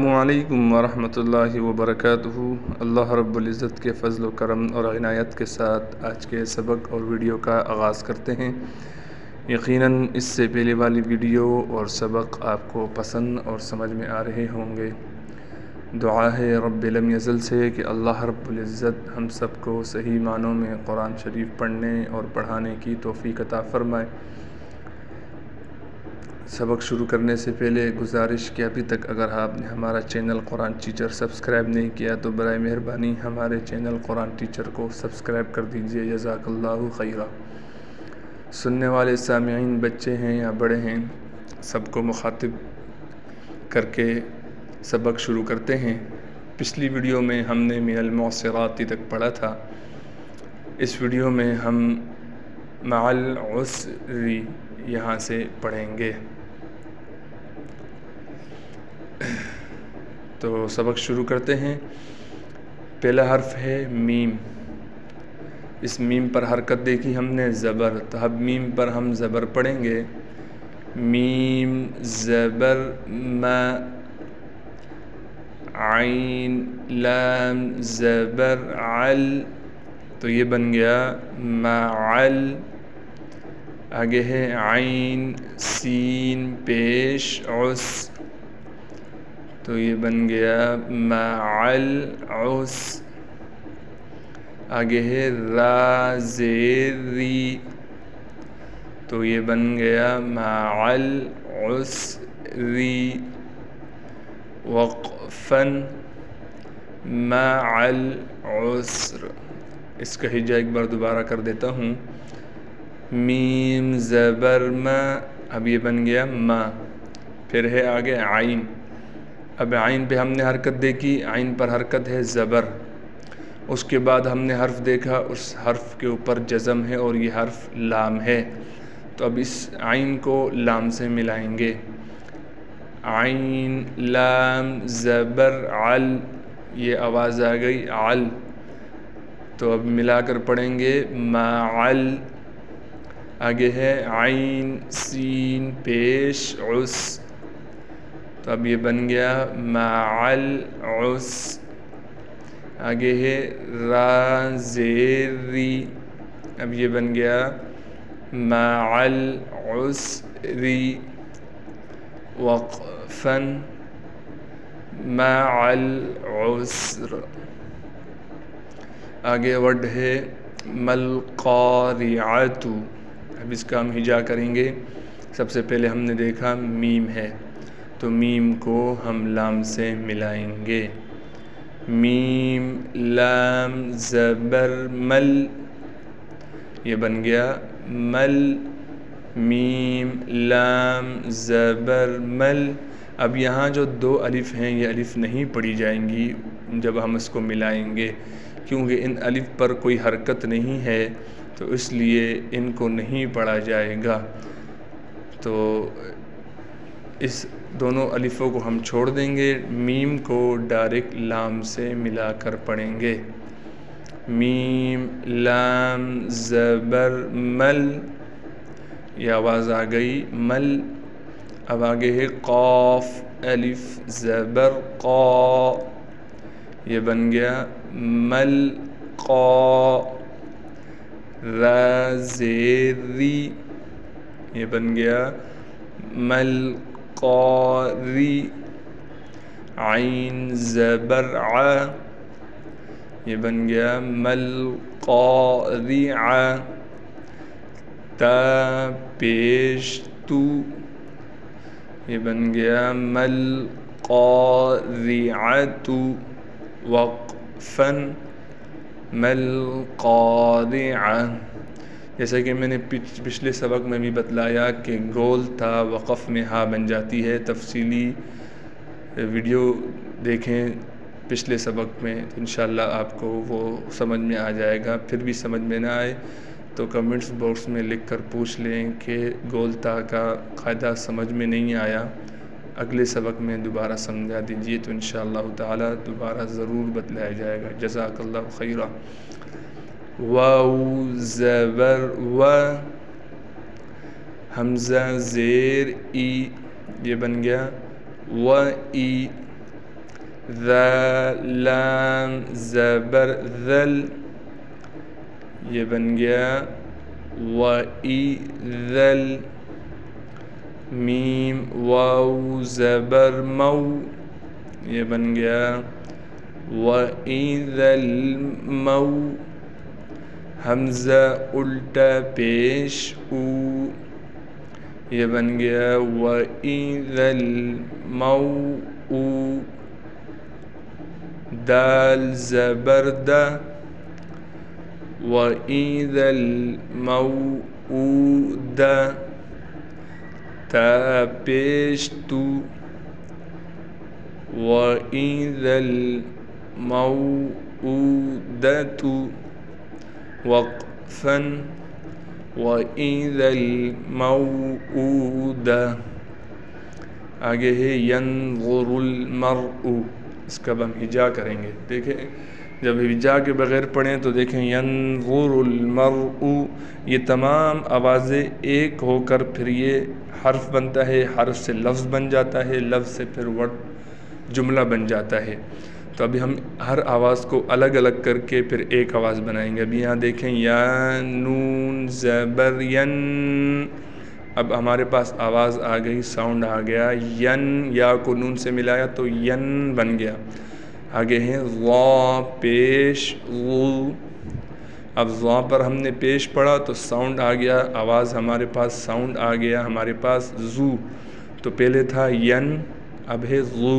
السلام علیکم ورحمۃ اللہ وبرکاتہ۔ اللہ رب العزت کے فضل و کرم اور عنایت کے ساتھ آج کے سبق اور ویڈیو کا آغاز کرتے ہیں۔ یقیناً اس سے پہلے والی ویڈیو اور سبق آپ کو پسند اور سمجھ میں آ رہے ہوں گے۔ دعا ہے رب لم یزل سے کہ اللہ رب العزت ہم سب کو صحیح معنوں میں قرآن شریف پڑھنے اور پڑھانے کی توفیق عطا فرمائے۔ سبق شروع کرنے سے پہلے گزارش کہ ابھی تک اگر آپ نے ہمارا چینل قرآن ٹیچر سبسکرائب نہیں کیا تو برائے مہربانی ہمارے چینل قرآن ٹیچر کو سبسکرائب کر دیجئے، جزاک اللہ خیرہ۔ سننے والے سامعین بچے ہیں یا بڑے ہیں، سب کو مخاطب کر کے سبق شروع کرتے ہیں۔ پچھلی ویڈیو میں ہم نے من المعصرات تک پڑھا تھا۔ اس ویڈیو میں ہم مع العسر یہاں سے پڑھیں گے۔ تو سبق شروع کرتے ہیں۔ پہلا حرف ہے میم۔ اس میم پر حرکت دیکھی ہم نے زبر، تو اب میم پر ہم زبر پڑھیں گے۔ میم زبر ما، عین لام زبر عل، تو یہ بن گیا معل۔ آگے ہے عین سین پیش عس، تو یہ بن گیا معل عس۔ آگے ہے را زیر ری، تو یہ بن گیا معل عسری۔ وقفاً مع العسر، اس کا ہجا ایک بار دوبارہ کر دیتا ہوں۔ میم زبر ما، اب یہ بن گیا ما، پھر ہے آگے عین۔ اب عین پہ ہم نے حرکت دیکھی، عین پر حرکت ہے زبر، اس کے بعد ہم نے حرف دیکھا، اس حرف کے اوپر جزم ہے اور یہ حرف لام ہے، تو اب اس عین کو لام سے ملائیں گے۔ عین لام زبر عل، یہ آواز آ گئی عل، تو اب ملا کر پڑھیں گے معل۔ آگے ہے عین سین پیش عس، تو اب یہ بن گیا معل عس۔ آگے ہے را زیر ری، اب یہ بن گیا معل عسری۔ وقفاً مع العسر۔ آگے ورڈ ہے مل قارعۃ، اب اس کا ہم ہجا کریں گے۔ سب سے پہلے ہم نے دیکھا میم ہے، تو میم کو ہم لام سے ملائیں گے۔ میم لام زبر مل، یہ بن گیا مل۔ میم لام زبر مل۔ اب یہاں جو دو الف ہیں یہ الف نہیں پڑھی جائیں گی جب ہم اس کو ملائیں گے، کیونکہ ان الف پر کوئی حرکت نہیں ہے، تو اس لیے ان کو نہیں پڑھا جائے گا۔ تو اس دونوں الفوں کو ہم چھوڑ دیں گے، میم کو ڈائریکٹ لام سے ملا کر پڑھیں گے۔ میم لام زبر مل، یہ آواز آ گئی مل۔ اب آگے ہے قاف الف زبر قا، یہ بن گیا مل قا۔ را زیر ری، یہ بن گیا مل قاری۔ عین زبر ع، یہ بن گیا مل قارع۔ تا پیش تو، یہ بن گیا مل قارعۃ۔ وقفاً مل قارعہ، جیسا کہ میں نے پچھلے سبق میں بھی بتلایا کہ گول تا وقف میں ہا بن جاتی ہے۔ تفصیلی ویڈیو دیکھیں پچھلے سبق میں، تو انشاءاللہ آپ کو وہ سمجھ میں آ جائے گا۔ پھر بھی سمجھ میں نہ آئے تو کمنٹس باکس میں لکھ کر پوچھ لیں کہ گول تا کا قاعدہ سمجھ میں نہیں آیا، اگلے سبق میں دوبارہ سمجھا دیجیے، تو انشاءاللہ تعالی دوبارہ ضرور بتلایا جائے گا۔ جزاک اللہ خیرہ۔ واو زبر و، حمزہ زیر ای، یہ بن گیا و ای۔ ذا لام زبر ذل، یہ بن گیا وَإِذَل، میم واو زبر مو، یہ بن گیا وَإِذَا الْمَوْ، حمزہ الٹا پیش او، یہ بن گیا وَإِذَا الْمَوْءُ، دال زبر دا، وَإِذَا الْمَوْءُودَ، تا پیش تو، وَإِذَا الْمَوْءُودَةُ، وقفاً وَإِذَا الْمَوْءُودَةُ۔ آگے ہے يَنظُرُ الْمَرْءُ، اس کا ہم ہجا کریں گے۔ دیکھیں جب ہجا کے بغیر پڑھیں تو دیکھیں يَنظُرُ الْمَرْءُ، یہ تمام آوازیں ایک ہو کر پھر یہ حرف بنتا ہے، حرف سے لفظ بن جاتا ہے، لفظ سے پھر جملہ بن جاتا ہے۔ تو ابھی ہم ہر آواز کو الگ الگ کر کے پھر ایک آواز بنائیں گے۔ ابھی یہاں دیکھیں یا نون زبر ین، اب ہمارے پاس آواز آ گئی، ساؤنڈ آ گیا، ین، یا کو نون سے ملایا تو ین بن گیا۔ آگے ہیں ضا پیش غو، اب ضا پر ہم نے پیش پڑھا تو ساؤنڈ آ گیا، آواز ہمارے پاس ساؤنڈ آ گیا ہمارے پاس زو، تو پہلے تھا ین، اب ہے غو،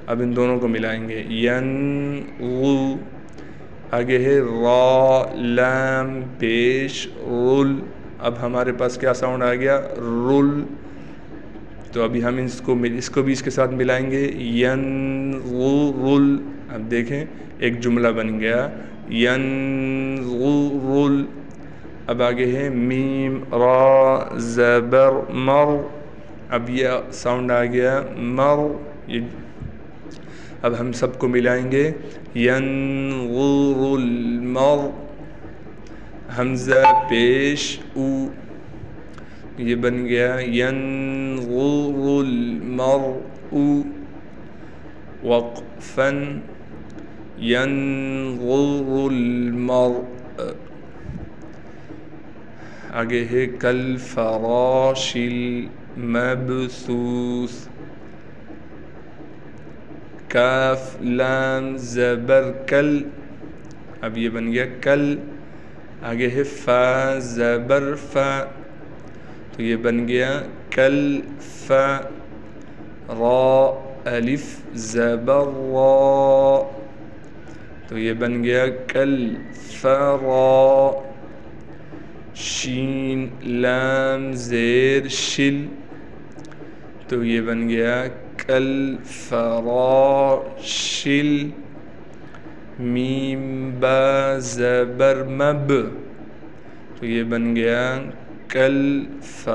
اب ان دونوں کو ملائیں گے ین غو۔ آگے ہے را لام پیش رول، اب ہمارے پاس کیا ساؤنڈ آ گیا، رول، تو ابھی ہم اس کو بھی اس کے ساتھ ملائیں گے ین غو رول، اب دیکھیں ایک جملہ بن گیا ین غو رول۔ اب آگے ہے میم را زبر مر، اب یہ ساؤنڈ آ گیا مر، اب ہم سب کو ملائیں گے ينظر المرء، حمزہ پیش او، یہ بن گیا ينظر المرء، وقفا ينظر المرء۔ آگے ہے کالفراش المبثوث، کاف لام زبر کل، اب یہ بن گیا کل۔ آگے ہے فا زبر فا، تو یہ بن گیا کل فا۔ را الف زبر را، تو یہ بن گیا کل فرا۔ شین لام زیر شل، تو یہ بن گیا کالفراشل۔ میم با زبر مب، تو یہ بن گیا کالفراشل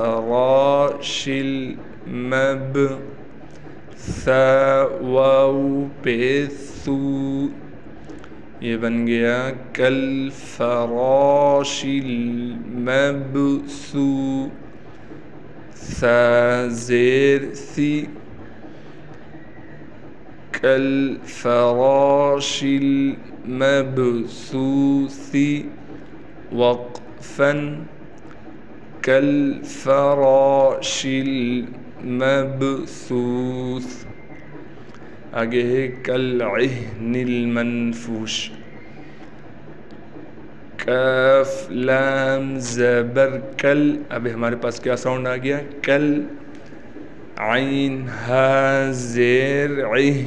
مب۔ ثا واو پیثو، یہ بن گیا کالفراشل مبثو۔ ثا زیر ثی، کالفراش المبثوث، وقفا کالفراش المبثوث۔ آگے ہے کالعہن المنفوش، کاف لام زبر کل، ابھی ہمارے پاس کیا ساؤنڈ آ گیا کل۔ عین ہا زیر عہ،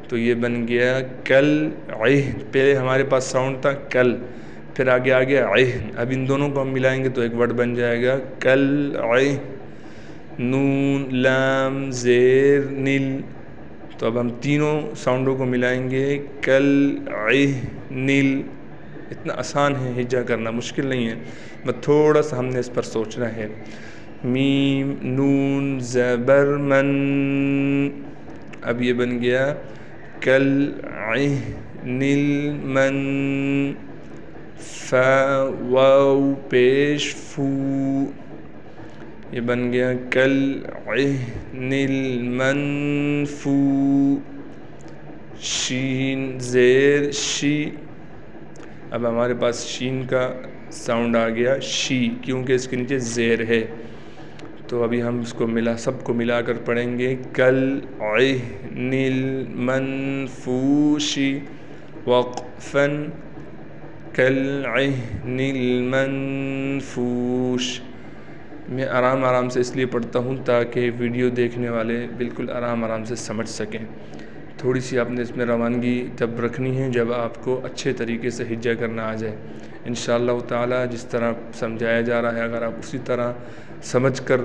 تو یہ بن گیا کل عہ، پہلے ہمارے پاس ساؤنڈ تھا کل، پھر آگے آ گیا عہ، اب ان دونوں کو ہم ملائیں گے تو ایک ورڈ بن جائے گا کل عہ۔ نون لام زیر نل، تو اب ہم تینوں ساؤنڈوں کو ملائیں گے کل عہ نل۔ اتنا آسان ہے ہجا کرنا، مشکل نہیں ہے، بس تھوڑا سا ہم نے اس پر سوچنا ہے۔ میم نون زبر من، اب یہ بن گیا کالعہن المن۔ فا واو پیش فو، یہ بن گیا کالعہن المنفو۔ شین زیر شی. اب ہمارے پاس شین کا ساؤنڈ آ گیا شی کیونکہ اس کے نیچے زیر ہے. تو ابھی ہم اس کو سب کو ملا کر پڑھیں گے. کل عہن المنفوش وقفا کل عہن المنفوش. میں آرام سے اس لیے پڑھتا ہوں تاکہ ویڈیو دیکھنے والے بالکل آرام سے سمجھ سکیں. تھوڑی سی آپ نے اس میں روانگی جب رکھنی ہے جب آپ کو اچھے طریقے سے ہجا کرنا آ جائے. انشاءاللہ تعالی جس طرح سمجھایا جا رہا ہے اگر آپ اسی طرح سمجھ کر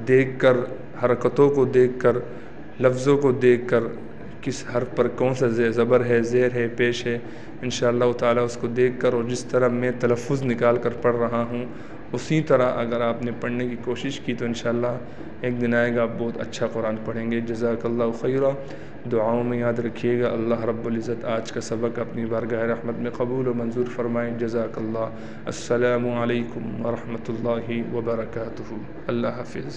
دیکھ کر حرکتوں کو دیکھ کر لفظوں کو دیکھ کر کس حرف پر کون سا زبر ہے زیر ہے پیش ہے انشاءاللہ تعالی اس کو دیکھ کر اور جس طرح میں تلفظ نکال کر پڑھ رہا ہوں اسی طرح اگر آپ نے پڑھنے کی کوشش کی تو انشاءاللہ ایک دن آئے گا آپ بہت اچھا قرآن پڑھیں گے. جزاک اللہ خیرہ. دعاؤں میں یاد رکھیے گا. اللہ رب العزت آج کا سبق اپنی بارگاہ رحمت میں قبول و منظور فرمائیں. جزاک اللہ. السلام علیکم ورحمۃ اللہ وبرکاتہ. اللہ حافظ.